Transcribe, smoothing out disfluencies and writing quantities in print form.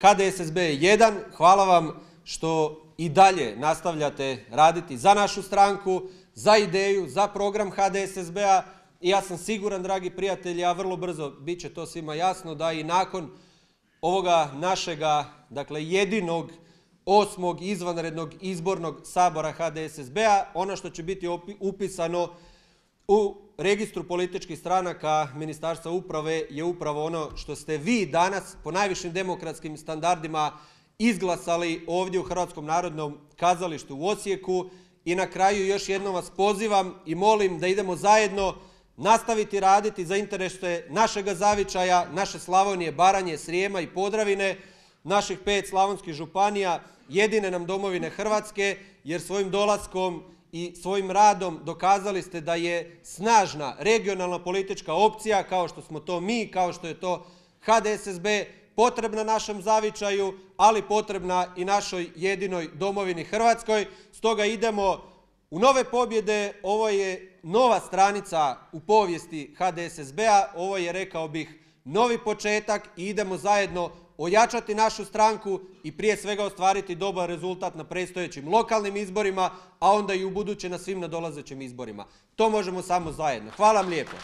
HDSSB je jedan, hvala vam što i dalje nastavljate raditi za našu stranku, za ideju, za program HDSSB-a i ja sam siguran, dragi prijatelji, a vrlo brzo bit će to svima jasno da i nakon ovoga našega, dakle jedinog 8. izvanrednog izbornog sabora HDSSB-a, ono što će biti upisano u registru političkih stranaka Ministarstva uprave je upravo ono što ste vi danas po najvišim demokratskim standardima izglasali ovdje u Hrvatskom narodnom kazalištu u Osijeku. I na kraju još jednom vas pozivam i molim da idemo zajedno nastaviti raditi za interese našega zavičaja, naše Slavonije, Baranje, Srijema i Podravine, naših 5 slavonskih županija, jedine nam domovine Hrvatske, jer svojim dolaskom i svojim radom dokazali ste da je snažna regionalna politička opcija, kao što smo to mi, kao što je to HDSSB, potrebna našem zavičaju, ali potrebna i našoj jedinoj domovini Hrvatskoj. Stoga idemo u nove pobjede. Ovo je nova stranica u povijesti HDSSB-a, ovo je, rekao bih, novi početak i idemo zajedno ojačati našu stranku i prije svega ostvariti dobar rezultat na predstojećim lokalnim izborima, a onda i u buduće na svim nadolazećim izborima. To možemo samo zajedno. Hvala vam lijepo.